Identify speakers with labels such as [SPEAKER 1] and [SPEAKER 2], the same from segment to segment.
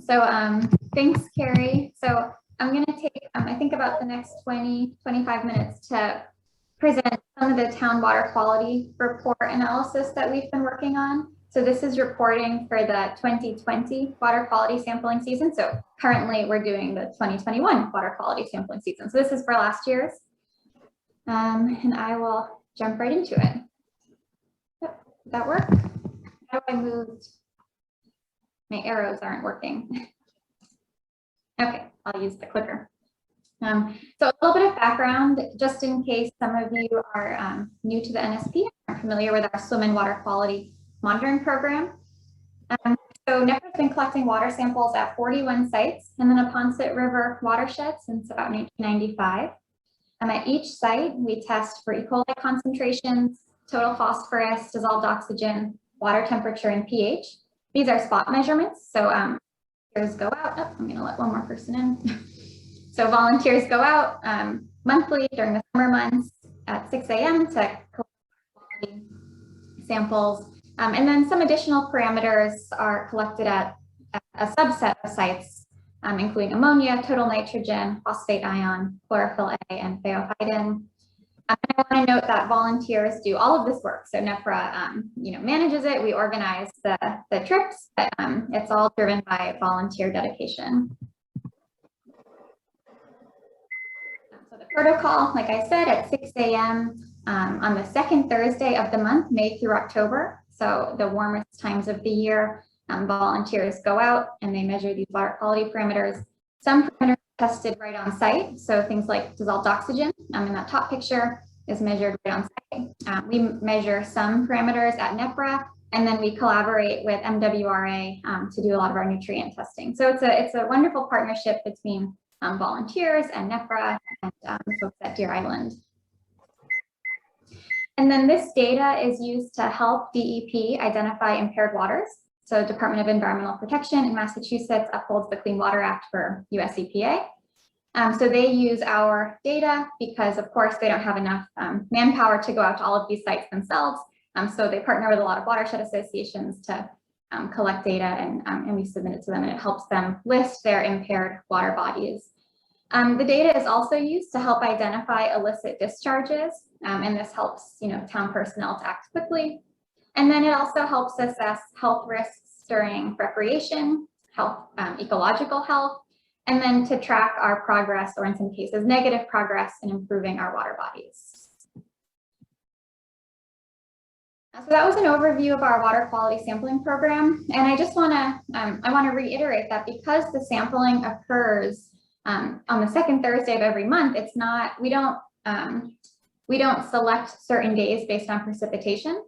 [SPEAKER 1] Thanks, Carrie. So I'm going to take, I think, about the next 25 minutes to present some of the town water quality report analysis that we've been working on. So this is reporting for the 2020 water quality sampling season. So currently we're doing the 2021 water quality sampling season. So this is for last year's. And I will jump right into it. Yep, did that work? How do I move? My arrows aren't working. Okay, I'll use the clicker. So a little bit of background, just in case some of you are new to the NSP, aren't familiar with our swim and water quality monitoring program. So NEPRA has been collecting water samples at 41 sites in the Neponset River watershed since about 1995. At each site, we test for E. coli concentrations, total phosphorus, dissolved oxygen, water temperature, and pH. These are spot measurements. So volunteers go out. Oh, I'm going to let one more person in. So volunteers go out monthly during the summer months at 6 a.m. to collect quality samples. And then some additional parameters are collected at a subset of sites, including ammonia, total nitrogen, phosphate ion, chlorophyll A, and thiohydin. I want to note that volunteers do all of this work. So NEPRA, manages it. We organize the trips, but it's all driven by volunteer dedication. So the protocol, like I said, at 6 a.m. On the second Thursday of the month, May through October. So the warmest times of the year, volunteers go out and they measure these water quality parameters. Some parameters are tested right on site. So things like dissolved oxygen in that top picture is measured right on site. We measure some parameters at NEPRA, and then we collaborate with MWRA to do a lot of our nutrient testing. So it's a wonderful partnership between volunteers and NEPRA and folks at Deer Island. And then this data is used to help DEP identify impaired waters. So Department of Environmental Protection in Massachusetts upholds the Clean Water Act for US EPA. So they use our data because, of course, they don't have enough manpower to go out to all of these sites themselves. So they partner with a lot of watershed associations to collect data, and we submit it to them, and it helps them list their impaired water bodies. The data is also used to help identify illicit discharges, and this helps town personnel to act quickly. And then it also helps assess health risks during recreation, ecological health, and then to track our progress, or in some cases, negative progress in improving our water bodies. So that was an overview of our water quality sampling program. And I just want to reiterate that because the sampling occurs on the second Thursday of every month, it's not, we don't select certain days based on precipitation.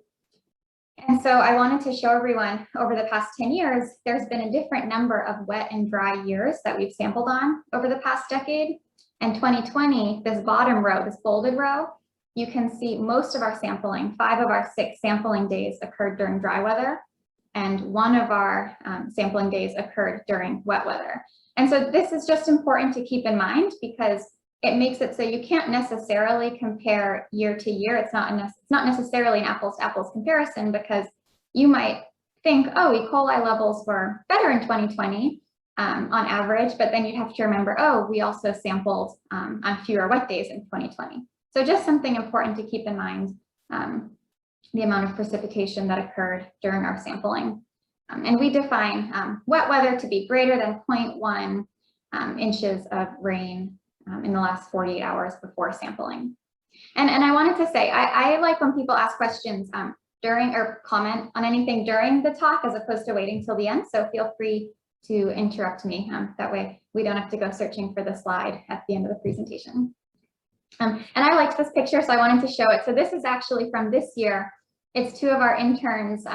[SPEAKER 1] And so I wanted to show everyone over the past 10 years, there's been a different number of wet and dry years that we've sampled on over the past decade. And 2020, this bottom row, this bolded row, you can see most of our sampling, 5 of our 6 sampling days occurred during dry weather, and 1 of our sampling days occurred during wet weather. And so this is just important to keep in mind because it makes it so you can't necessarily compare year to year. It's not necessarily an apples to apples comparison, because you might think, oh, E. coli levels were better in 2020 on average, but then you'd have to remember, oh, we also sampled on fewer wet days in 2020. So just something important to keep in mind, the amount of precipitation that occurred during our sampling. And we define wet weather to be greater than 0.1 inches of rain in the last 48 hours before sampling. And I wanted to say, I like when people ask questions during or comment on anything during the talk as opposed to waiting till the end. So feel free to interrupt me. That way we don't have to go searching for the slide at the end of the presentation. And I liked this picture, so I wanted to show it. So this is actually from this year. It's 2 of our interns.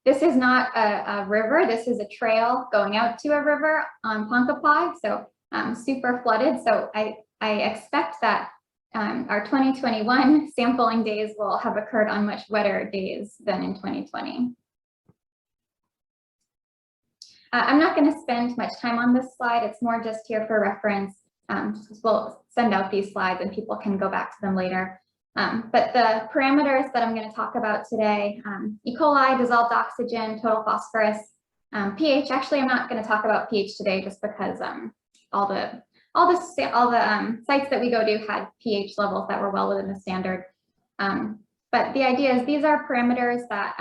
[SPEAKER 1] This is not a river. This is a trail going out to a river on Ponkapog. So super flooded. So I expect that our 2021 sampling days will have occurred on much wetter days than in 2020. I'm not going to spend much time on this slide. It's more just here for reference. We'll send out these slides and people can go back to them later. But the parameters that I'm going to talk about today, E. coli, dissolved oxygen, total phosphorus, pH, actually, I'm not going to talk about pH today just because all the sites that we go to had pH levels that were well within the standard. But the idea is these are parameters that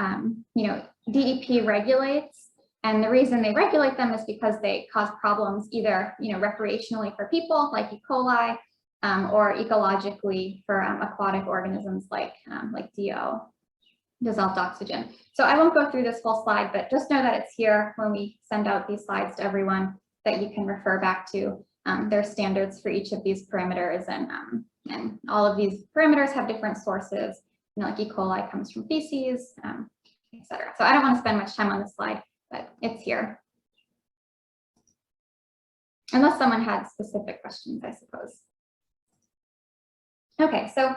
[SPEAKER 1] DEP regulates, and the reason they regulate them is because they cause problems either recreationally for people like E. coli, or ecologically for aquatic organisms like DO, dissolved oxygen. So I won't go through this whole slide, but just know that it's here when we send out these slides to everyone that you can refer back to. Their standards for each of these parameters, and all of these parameters have different sources. Like E. coli comes from feces, etc. So I don't want to spend much time on this slide, but it's here. Unless someone had specific questions, I suppose. Okay, so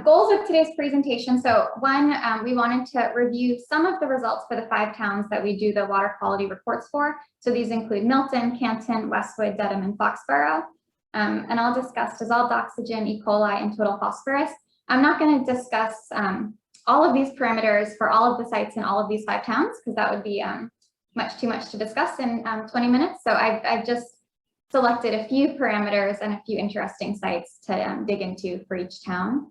[SPEAKER 1] goals of today's presentation. So one, we wanted to review some of the results for the 5 towns that we do the water quality reports for. So these include Milton, Canton, Westwood, Dedham, and Foxborough. And I'll discuss dissolved oxygen, E. coli, and total phosphorus. I'm not going to discuss all of these parameters for all of the sites in all of these 5 towns, because that would be much too much to discuss in 20 minutes. So I've just selected a few parameters and a few interesting sites to dig into for each town.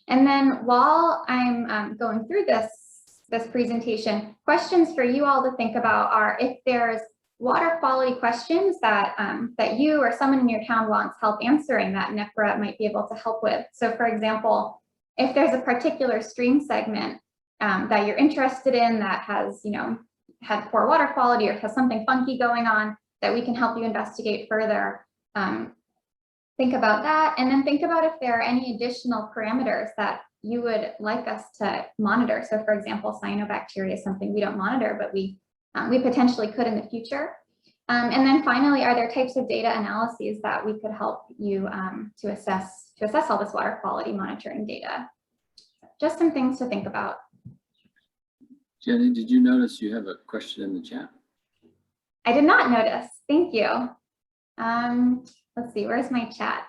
[SPEAKER 1] And then while I'm going through this presentation, questions for you all to think about are if there's water quality questions that that you or someone in your town wants help answering that NEPRA might be able to help with. So for example, if there's a particular stream segment that you're interested in that has, had poor water quality or has something funky going on that we can help you investigate further, think about that. And then think about if there are any additional parameters that you would like us to monitor. So for example, cyanobacteria is something we don't monitor, but we potentially could in the future. And then finally, are there types of data analyses that we could help you to assess all this water quality monitoring data? Just some things to think about.
[SPEAKER 2] Jenny, did you notice you have a question in the chat?
[SPEAKER 1] I did not notice. Thank you. Let's see, where's my chat?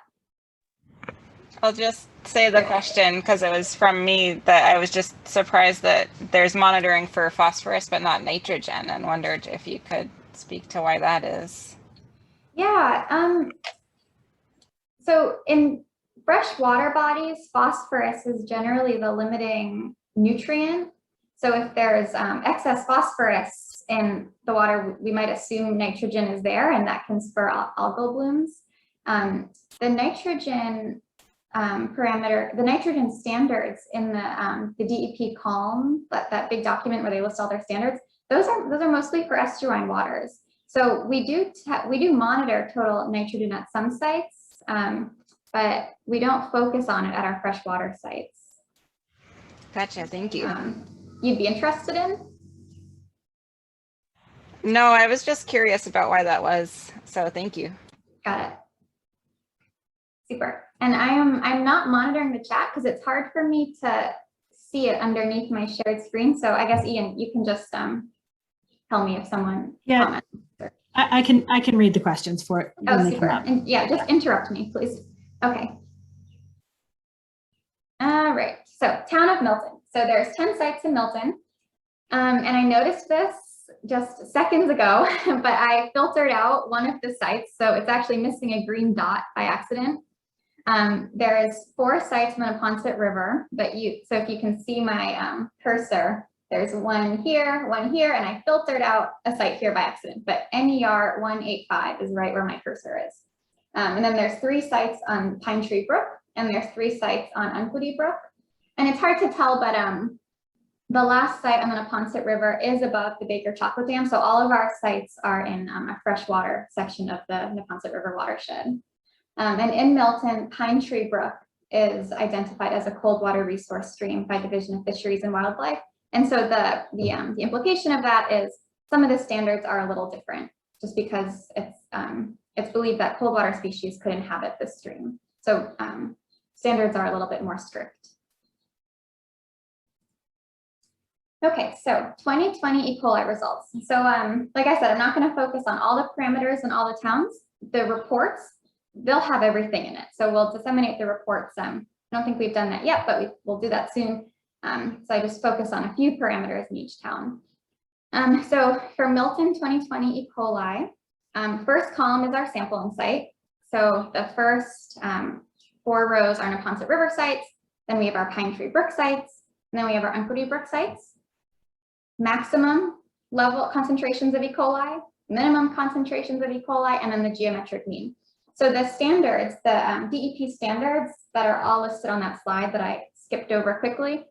[SPEAKER 3] I'll just say the question because it was from me, that I was just surprised that there's monitoring for phosphorus but not nitrogen, and wondered if you could speak to why that is.
[SPEAKER 1] Yeah, so in freshwater bodies, phosphorus is generally the limiting nutrient. So if there's excess phosphorus in the water, we might assume nitrogen is there, and that can spur algal blooms. The nitrogen parameter, the nitrogen standards in the DEP column, that big document where they list all their standards, those are mostly for estuarine waters. So we do monitor total nitrogen at some sites, but we don't focus on it at our freshwater sites.
[SPEAKER 3] Gotcha, thank you.
[SPEAKER 1] You'd be interested in?
[SPEAKER 3] No, I was just curious about why that was, so thank you.
[SPEAKER 1] Got it. Super. And I'm not monitoring the chat because it's hard for me to see it underneath my shared screen. So I guess Ian, you can just tell me if someone comments.
[SPEAKER 4] I can read the questions for it.
[SPEAKER 1] Oh, super. And yeah, just interrupt me, please. Okay. All right. So town of Milton. So there's 10 sites in Milton. And I noticed this just seconds ago, but I filtered out one of the sites. So it's actually missing a green dot by accident. There's 4 sites on the Neponset River, but so if you can see my cursor, there's one here, and I filtered out a site here by accident, but NER 185 is right where my cursor is. And then there's 3 sites on Pine Tree Brook, and there's 3 sites on Unquity Brook. And it's hard to tell, but the last site on the Neponset River is above the Baker Chocolate Dam. So all of our sites are in a freshwater section of the Neponset River watershed. And in Milton, Pine Tree Brook is identified as a cold water resource stream by Division of Fisheries and Wildlife. And so the implication of that is some of the standards are a little different, just because it's believed that cold water species could inhabit this stream. So standards are a little bit more strict. Okay, so 2020 E. coli results. So like I said, I'm not going to focus on all the parameters and all the towns. The reports, they'll have everything in it. So we'll disseminate the reports. I don't think we've done that yet, but we'll do that soon. So I just focus on a few parameters in each town. So for Milton 2020 E. coli, first column is our sampling site. So the first 4 rows are Neponset River sites, then we have our Pine Tree Brook sites, and then we have our Unquity Brook sites. Maximum level concentrations of E. coli, minimum concentrations of E. coli, and then the geometric mean. So the standards, the DEP standards that are all listed on that slide that I skipped over quickly,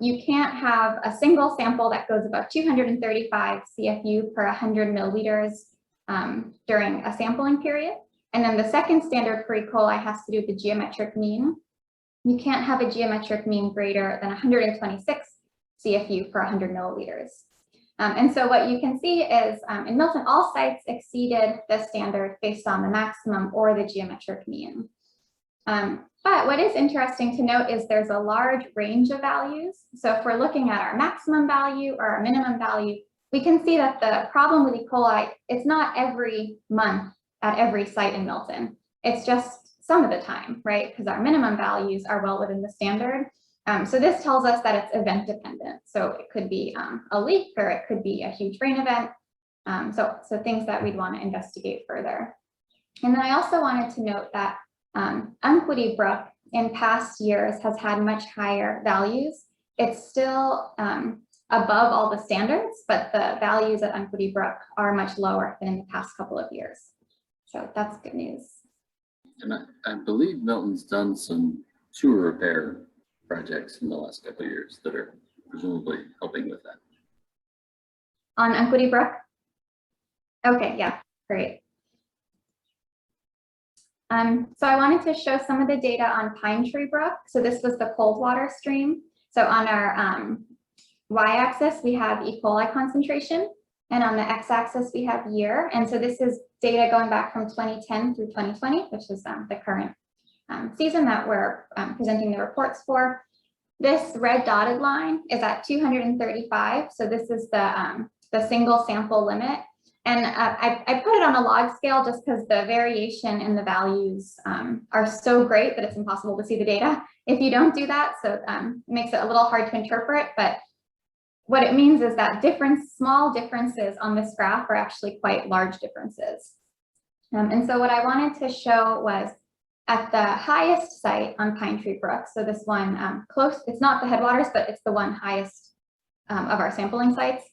[SPEAKER 1] you can't have a single sample that goes above 235 CFU per 100 milliliters during a sampling period. And then the second standard for E. coli has to do with the geometric mean. You can't have a geometric mean greater than 126 CFU per 100 milliliters. And so what you can see is in Milton, all sites exceeded the standard based on the maximum or the geometric mean. But what is interesting to note is there's a large range of values. So if we're looking at our maximum value or our minimum value, we can see that the problem with E. coli, it's not every month at every site in Milton. It's just some of the time, right? Because our minimum values are well within the standard. So this tells us that it's event dependent. So it could be a leak or it could be a huge rain event. So things that we'd want to investigate further. And then I also wanted to note that Unquity Brook in past years has had much higher values. It's still above all the standards, but the values at Unquity Brook are much lower than in the past couple of years. So that's good news.
[SPEAKER 2] And I believe Milton's done some sewer repair projects in the last couple of years that are presumably helping with that.
[SPEAKER 1] On Unquity Brook? Okay, yeah, great. So I wanted to show some of the data on Pine Tree Brook. So this was the cold water stream. So on our y-axis, we have E. coli concentration, and on the x-axis, we have year. And so this is data going back from 2010 through 2020, which is the current season that we're presenting the reports for. This red dotted line is at 235. So this is the single sample limit. And I put it on a log scale just because the variation in the values are so great that it's impossible to see the data if you don't do that. So it makes it a little hard to interpret, but what it means is that small differences on this graph are actually quite large differences. And so what I wanted to show was at the highest site on Pine Tree Brook, so this one close, it's not the headwaters, but it's the one highest of our sampling sites.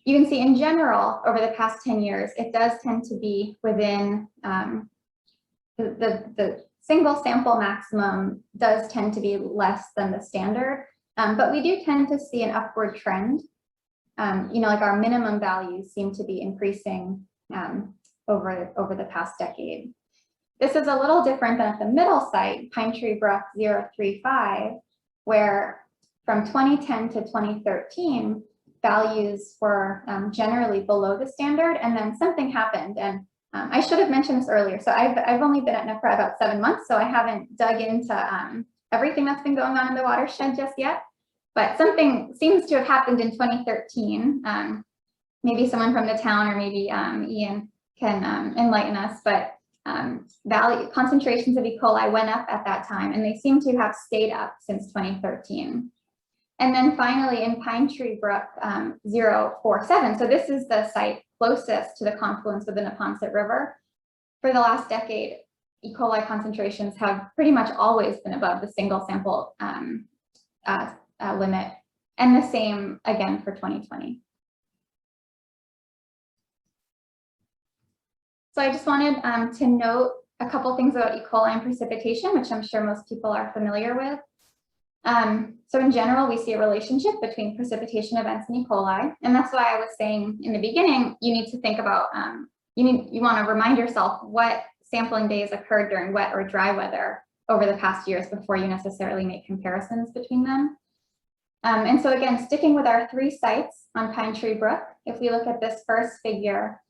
[SPEAKER 1] You can see in general, over the past 10 years, it does tend to be within the single sample maximum does tend to be less than the standard, but we do tend to see an upward trend. Like our minimum values seem to be increasing over the past decade. This is a little different than at the middle site, Pine Tree Brook 035, where from 2010 to 2013, values were generally below the standard, and then something happened. And I should have mentioned this earlier. So I've only been at NEPRA about 7 months, so I haven't dug into everything that's been going on in the watershed just yet. But something seems to have happened in 2013. Maybe someone from the town or maybe Ian can enlighten us, but concentrations of E. coli went up at that time, and they seem to have stayed up since 2013. And then finally in Pine Tree Brook 047, so this is the site closest to the confluence of the Neponset River. For the last decade, E. coli concentrations have pretty much always been above the single sample limit, and the same again for 2020. So I just wanted to note a couple things about E. coli and precipitation, which I'm sure most people are familiar with. So in general, we see a relationship between precipitation events and E. coli. And that's why I was saying in the beginning, you need to think about, you want to remind yourself what sampling days occurred during wet or dry weather over the past years before you necessarily make comparisons between them. And so again, sticking with our 3 sites on Pine Tree Brook, if we look at this first figure,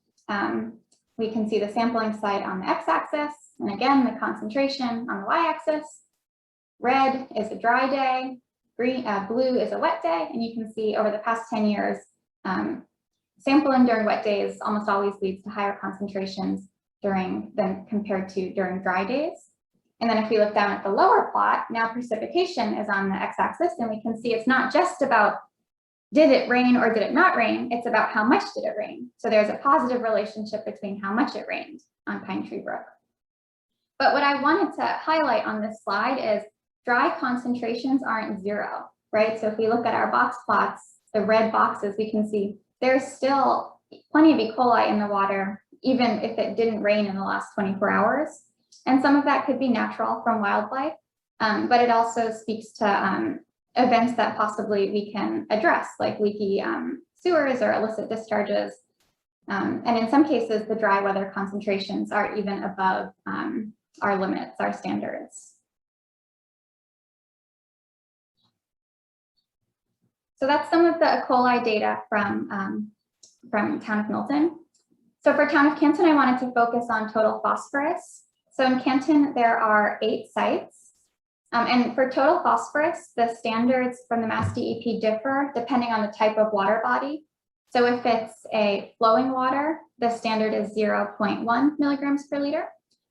[SPEAKER 1] we can see the sampling site on the x-axis, and again, the concentration on the y-axis. Red is a dry day, blue is a wet day, and you can see over the past 10 years, sampling during wet days almost always leads to higher concentrations than compared to during dry days. And then if we look down at the lower plot, now precipitation is on the x-axis, and we can see it's not just about did it rain or did it not rain? It's about how much did it rain. So there's a positive relationship between how much it rained on Pine Tree Brook. But what I wanted to highlight on this slide is dry concentrations aren't zero, right? So if we look at our box plots, the red boxes, we can see there's still plenty of E. coli in the water, even if it didn't rain in the last 24 hours. And some of that could be natural from wildlife, but it also speaks to events that possibly we can address, like leaky sewers or illicit discharges. And in some cases, the dry weather concentrations are even above our limits, our standards. So that's some of the E. coli data from town of Milton. So for town of Canton, I wanted to focus on total phosphorus. So in Canton, there are 8 sites. And for total phosphorus, the standards from the Mass DEP differ depending on the type of water body. So if it's a flowing water, the standard is 0.1 milligrams per liter.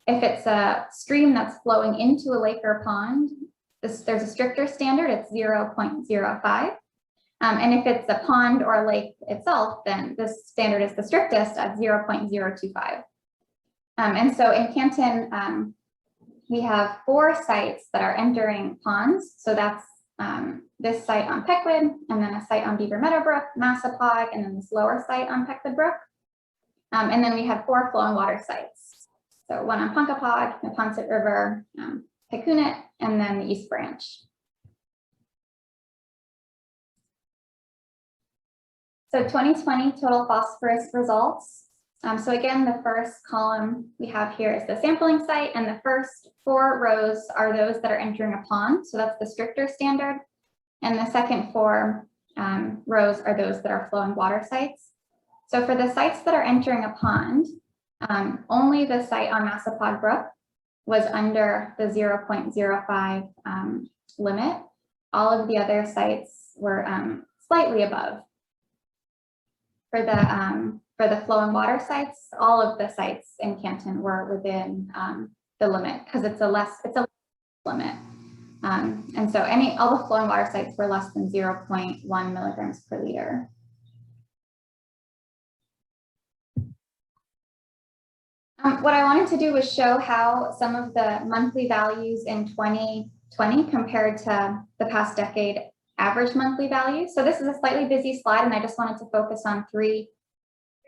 [SPEAKER 1] If it's a stream that's flowing into a lake or pond, there's a stricter standard, it's 0.05. And if it's a pond or a lake itself, then the standard is the strictest at 0.025. And so in Canton, we have 4 sites that are entering ponds. So that's this site on Peckwood, and then a site on Beaver Meadow Brook, Massapog, and then this lower site on Peckwood Brook. And then we have 4 flowing water sites. So one on Punkapog, Neponset River, Pecunet, and then the East Branch. So 2020 total phosphorus results. So again, the first column we have here is the sampling site, and the first 4 rows are those that are entering a pond. So that's the stricter standard. And the second 4 rows are those that are flowing water sites. So for the sites that are entering a pond, only the site on Massapog Brook was under the 0.05 limit. All of the other sites were slightly above. For the flowing water sites, all of the sites in Canton were within the limit because it's a less limit. And so all the flowing water sites were less than 0.1 milligrams per liter. What I wanted to do was show how some of the monthly values in 2020 compared to the past decade average monthly value. So this is a slightly busy slide, and I just wanted to focus on three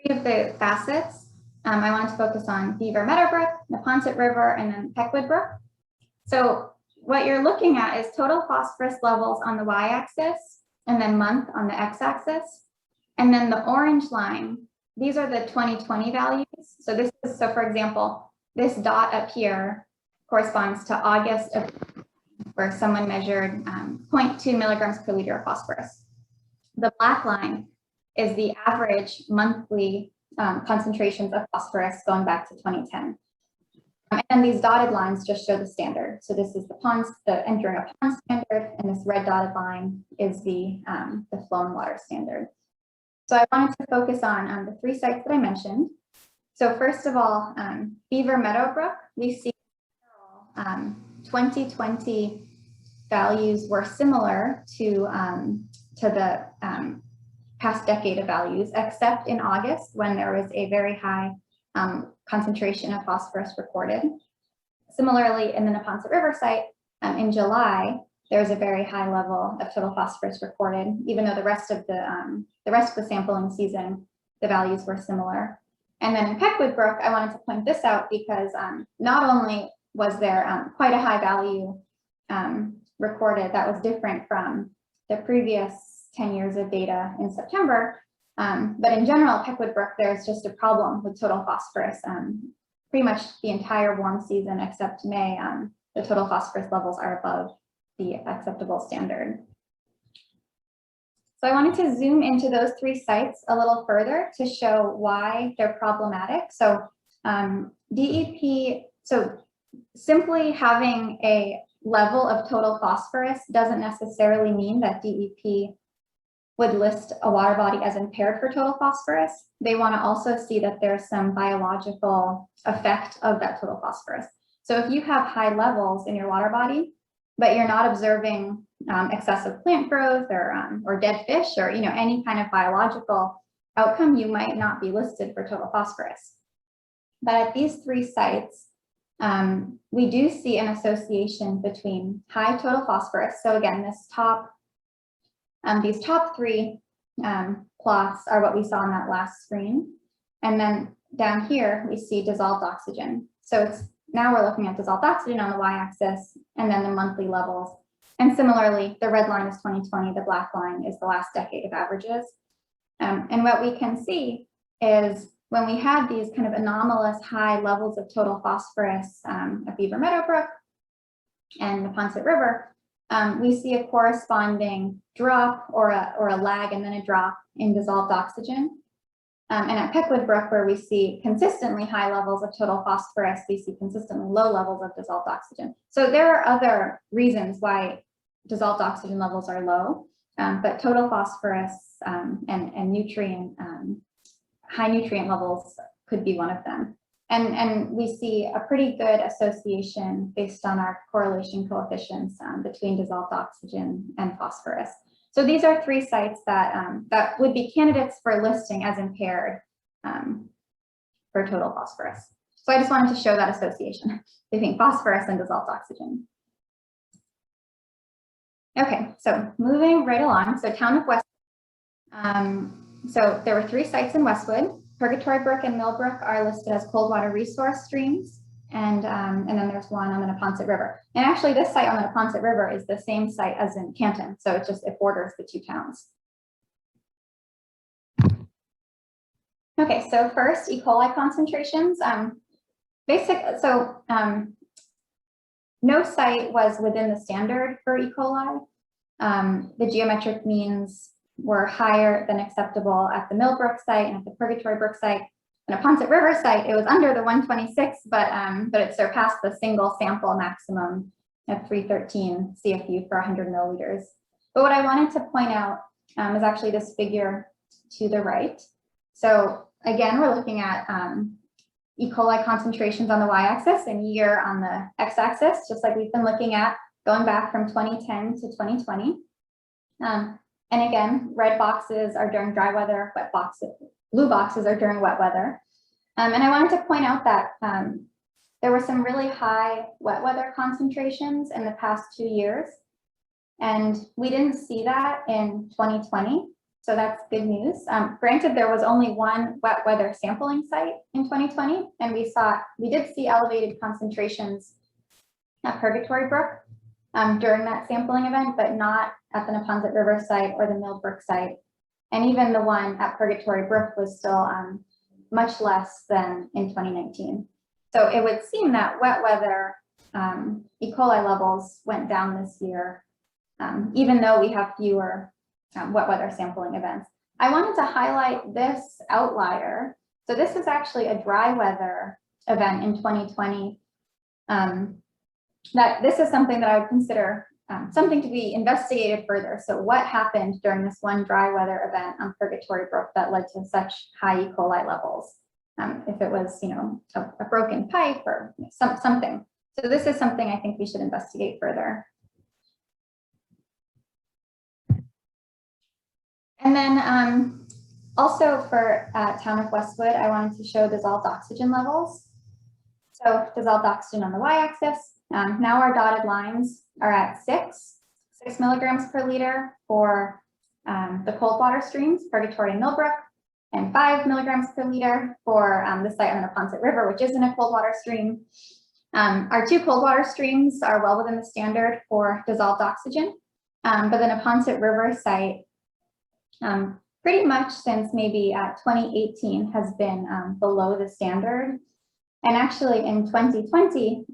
[SPEAKER 1] of the facets. I wanted to focus on Beaver Meadow Brook, Neponset River, and then Peckwood Brook. So what you're looking at is total phosphorus levels on the y-axis, and then month on the x-axis. And then the orange line, these are the 2020 values. So for example, this dot up here corresponds to August of where someone measured 0.2 milligrams per liter of phosphorus. The black line is the average monthly concentrations of phosphorus going back to 2010. And these dotted lines just show the standard. So this is the entering a pond standard, and this red dotted line is the flowing water standard. So I wanted to focus on the 3 sites that I mentioned. So first of all, Beaver Meadow Brook, we see 2020 values were similar to the past decade of values, except in August when there was a very high concentration of phosphorus recorded. Similarly, in the Neponset River site, in July, there was a very high level of total phosphorus recorded, even though the rest of the sampling season, the values were similar. And then in Peckwood Brook, I wanted to point this out because not only was there quite a high value recorded that was different from the previous 10 years of data in September, but in general, Peckwood Brook, there's just a problem with total phosphorus. Pretty much the entire warm season except May, the total phosphorus levels are above the acceptable standard. So I wanted to zoom into those 3 sites a little further to show why they're problematic. So DEP, so simply having a level of total phosphorus doesn't necessarily mean that DEP would list a water body as impaired for total phosphorus. They want to also see that there's some biological effect of that total phosphorus. So if you have high levels in your water body, but you're not observing excessive plant growth or dead fish or, any kind of biological outcome, you might not be listed for total phosphorus. But at these 3 sites, we do see an association between high total phosphorus. So again, these top 3 plots are what we saw on that last screen. And then down here, we see dissolved oxygen. So now we're looking at dissolved oxygen on the y-axis and then the monthly levels. And similarly, the red line is 2020, the black line is the last decade of averages. And what we can see is when we had these kind of anomalous high levels of total phosphorus at Beaver Meadow Brook and Neponset River, we see a corresponding drop or a lag and then a drop in dissolved oxygen. And at Peckwood Brook, where we see consistently high levels of total phosphorus, we see consistently low levels of dissolved oxygen. So there are other reasons why dissolved oxygen levels are low, but total phosphorus and high nutrient levels could be one of them. And we see a pretty good association based on our correlation coefficients between dissolved oxygen and phosphorus. So these are 3 sites that would be candidates for listing as impaired for total phosphorus. So I just wanted to show that association between phosphorus and dissolved oxygen. Okay, so moving right along. So town of Westwood. So there were 3 sites in Westwood. Purgatory Brook and Millbrook are listed as cold water resource streams. And then there's one on the Neponset River. And actually this site on the Neponset River is the same site as in Canton. So it borders the 2 towns. Okay, so first E. coli concentrations. No site was within the standard for E. coli. The geometric means were higher than acceptable at the Millbrook site and at the Purgatory Brook site. The Neponset River site, it was under the 126, but it surpassed the single sample maximum of 313 CFU for 100 milliliters. But what I wanted to point out is actually this figure to the right. So again, we're looking at E. coli concentrations on the y-axis and year on the x-axis, just like we've been looking at going back from 2010 to 2020. And again, red boxes are during dry weather, blue boxes are during wet weather. And I wanted to point out that there were some really high wet weather concentrations in the past 2 years. And we didn't see that in 2020. So that's good news. Granted, there was only 1 wet weather sampling site in 2020, and we did see elevated concentrations at Purgatory Brook during that sampling event, but not at the Neponset River site or the Millbrook site. And even the one at Purgatory Brook was still much less than in 2019. So it would seem that wet weather E. coli levels went down this year, even though we have fewer wet weather sampling events. I wanted to highlight this outlier. So this is actually a dry weather event in 2020. That this is something that I would consider something to be investigated further. So what happened during this one dry weather event on Purgatory Brook that led to such high E. coli levels? If it was, a broken pipe or something. So this is something I think we should investigate further. And then also for town of Westwood, I wanted to show dissolved oxygen levels. So dissolved oxygen on the y-axis. Now our dotted lines are at 6 milligrams per liter for the cold water streams, Purgatory and Millbrook, and 5 milligrams per liter for the site on the Neponset River, which isn't a cold water stream. Our 2 cold water streams are well within the standard for dissolved oxygen, but the Neponset River site pretty much since maybe 2018 has been below the standard. And actually in 2020,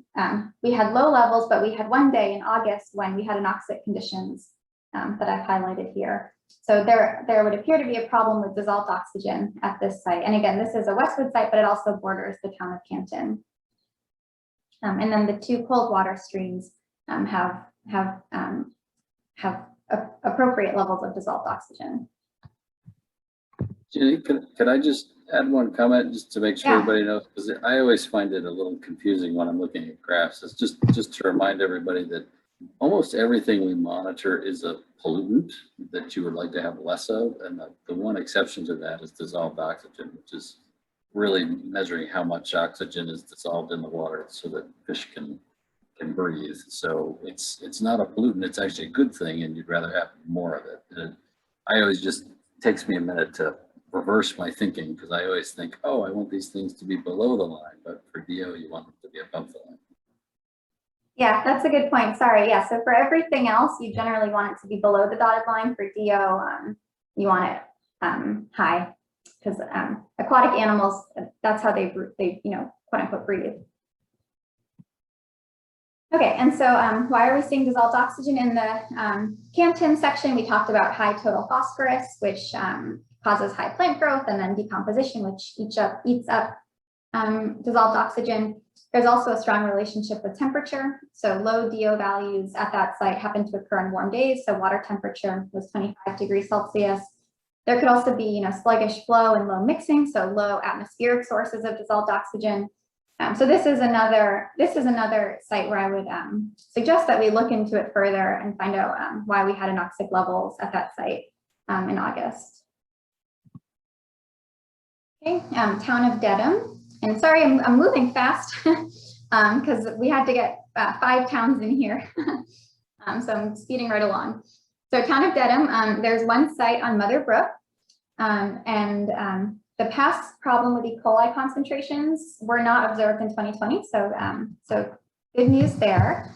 [SPEAKER 1] we had low levels, but we had one day in August when we had anoxic conditions that I've highlighted here. So there would appear to be a problem with dissolved oxygen at this site. And again, this is a Westwood site, but it also borders the town of Canton. And then the 2 cold water streams have appropriate levels of dissolved oxygen.
[SPEAKER 2] Jenny, could I just add one comment just to make sure everybody knows? Because I always find it a little confusing when I'm looking at graphs. It's just to remind everybody that almost everything we monitor is a pollutant that you would like to have less of. And the one exception to that is dissolved oxygen, which is really measuring how much oxygen is dissolved in the water so that fish can breathe. So it's not a pollutant, it's actually a good thing, and you'd rather have more of it. And I always just takes me a minute to reverse my thinking, because I always think, oh, I want these things to be below the line, but for DO, you want them to be above the line.
[SPEAKER 1] Yeah, that's a good point. Sorry. Yeah. So for everything else, you generally want it to be below the dotted line. For DO, you want it high, because aquatic animals, that's how they quote unquote breathe. Okay, and so why are we seeing dissolved oxygen in the Canton section? We talked about high total phosphorus, which causes high plant growth, and then decomposition, which eats up dissolved oxygen. There's also a strong relationship with temperature. So low DO values at that site happen to occur on warm days. So water temperature was 25 degrees Celsius. There could also be, sluggish flow and low mixing, so low atmospheric sources of dissolved oxygen. So this is another site where I would suggest that we look into it further and find out why we had anoxic levels at that site in August. Okay, town of Dedham. And sorry, I'm moving fast because we had to get 5 towns in here. So I'm speeding right along. So town of Dedham, there's one site on Mother Brook, and the past problem with E. coli concentrations were not observed in 2020. So good news there.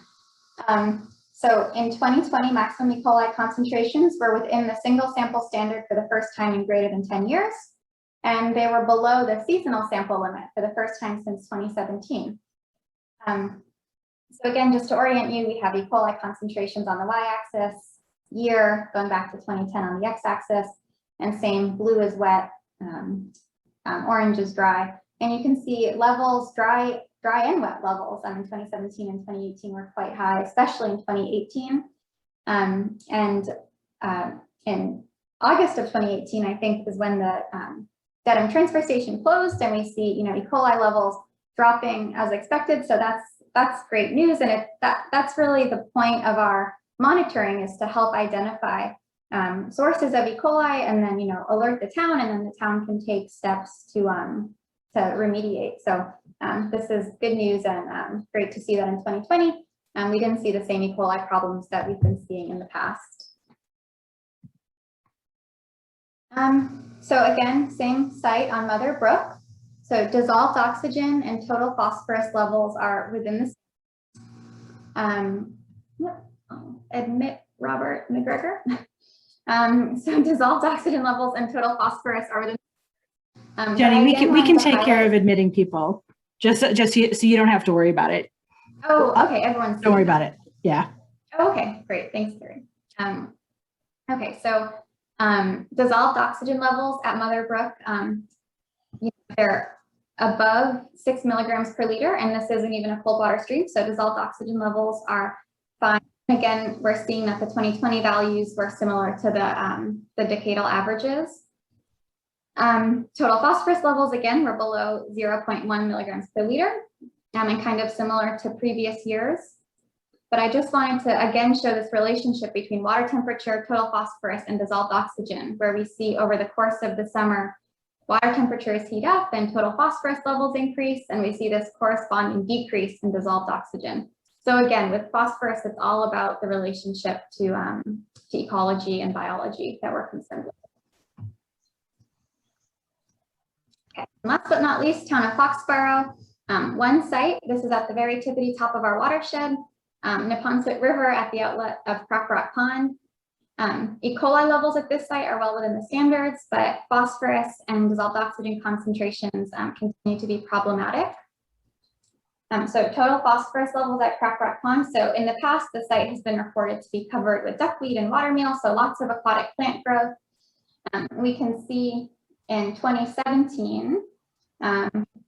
[SPEAKER 1] So in 2020, maximum E. coli concentrations were within the single sample standard for the first time in greater than 10 years. And they were below the seasonal sample limit for the first time since 2017. So again, just to orient you, we have E. coli concentrations on the y-axis, year going back to 2010 on the x-axis, and same, blue is wet, orange is dry. And you can see levels, dry and wet levels in 2017 and 2018 were quite high, especially in 2018. And in August of 2018, I think, is when the Dedham transfer station closed, and we see, E. coli levels dropping as expected. So that's great news, and that's really the point of our monitoring, is to help identify sources of E. coli, and then alert the town, and then the town can take steps to remediate. So this is good news, and great to see that in 2020 we didn't see the same E. coli problems that we've been seeing in the past. So again, same site on Mother Brook. So dissolved oxygen and total phosphorus levels are within the admit Robert McGregor. So dissolved oxygen levels and total phosphorus are within.
[SPEAKER 4] Jenny, we can take care of admitting people, just so you don't have to worry about it.
[SPEAKER 1] Oh, okay. Everyone's.
[SPEAKER 4] Don't worry about it. Yeah.
[SPEAKER 1] Oh, okay, great. Thanks, Carrie. Okay, so dissolved oxygen levels at Mother Brook, they're above 6 milligrams per liter, and this isn't even a cold water stream. So dissolved oxygen levels are fine. Again, we're seeing that the 2020 values were similar to the decadal averages. Total phosphorus levels, again, were below 0.1 milligrams per liter, and kind of similar to previous years. But I just wanted to, again, show this relationship between water temperature, total phosphorus, and dissolved oxygen, where we see over the course of the summer, water temperatures heat up and total phosphorus levels increase, and we see this corresponding decrease in dissolved oxygen. So again, with phosphorus, it's all about the relationship to ecology and biology that we're concerned with. Okay. Last but not least, town of Foxborough. One site, this is at the very tippity top of our watershed. Neponset River at the outlet of Crack Rock Pond. E. coli levels at this site are well within the standards, but phosphorus and dissolved oxygen concentrations continue to be problematic. So total phosphorus levels at Crack Rock Pond. So in the past, the site has been reported to be covered with duckweed and watermeal, so lots of aquatic plant growth. We can see in 2017,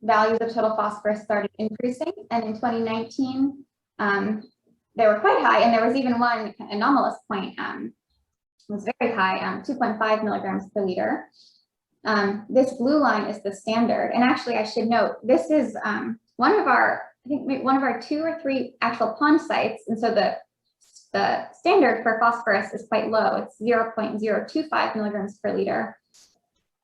[SPEAKER 1] values of total phosphorus started increasing, and in 2019, they were quite high, and there was even one anomalous point, was very high, 2.5 milligrams per liter. This blue line is the standard, and actually I should note, this is one of our 2 or 3 actual pond sites, and so the the standard for phosphorus is quite low. It's 0.025 milligrams per liter.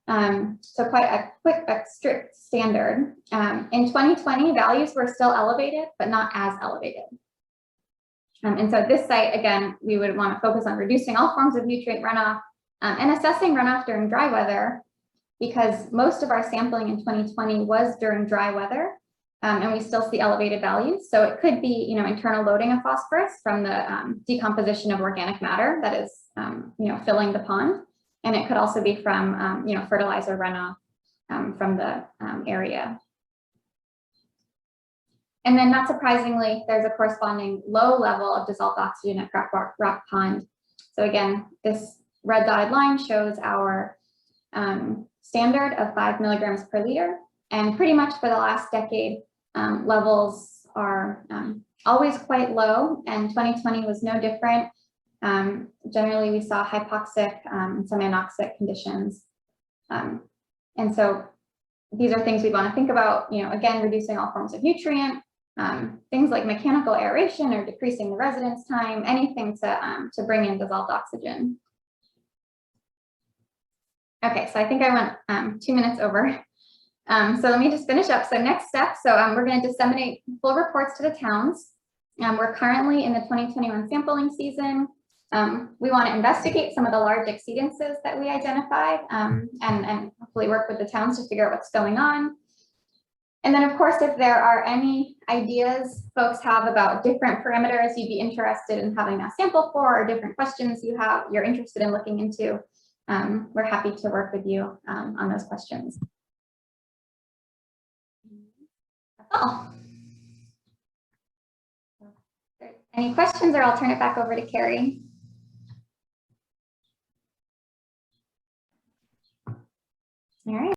[SPEAKER 1] So quite a strict standard. In 2020, values were still elevated, but not as elevated. And so this site, again, we would want to focus on reducing all forms of nutrient runoff and assessing runoff during dry weather, because most of our sampling in 2020 was during dry weather, and we still see elevated values. So it could be, internal loading of phosphorus from the decomposition of organic matter that is, filling the pond. And it could also be from, fertilizer runoff from the area. And then not surprisingly, there's a corresponding low level of dissolved oxygen at Rock Pond. So again, this red dotted line shows our standard of 5 milligrams per liter. And pretty much for the last decade, levels are always quite low, and 2020 was no different. Generally, we saw hypoxic and some anoxic conditions. And so these are things we want to think about, again, reducing all forms of nutrient, things like mechanical aeration or decreasing the residence time, anything to bring in dissolved oxygen. Okay, so I think I went 2 minutes over. So let me just finish up. So next step, we're going to disseminate full reports to the towns. We're currently in the 2021 sampling season. We want to investigate some of the large exceedances that we identified and hopefully work with the towns to figure out what's going on. And then, of course, if there are any ideas folks have about different parameters you'd be interested in having a sample for, or different questions you're interested in looking into, we're happy to work with you on those questions. That's all. Any questions, or I'll turn it back over to Carrie. All right.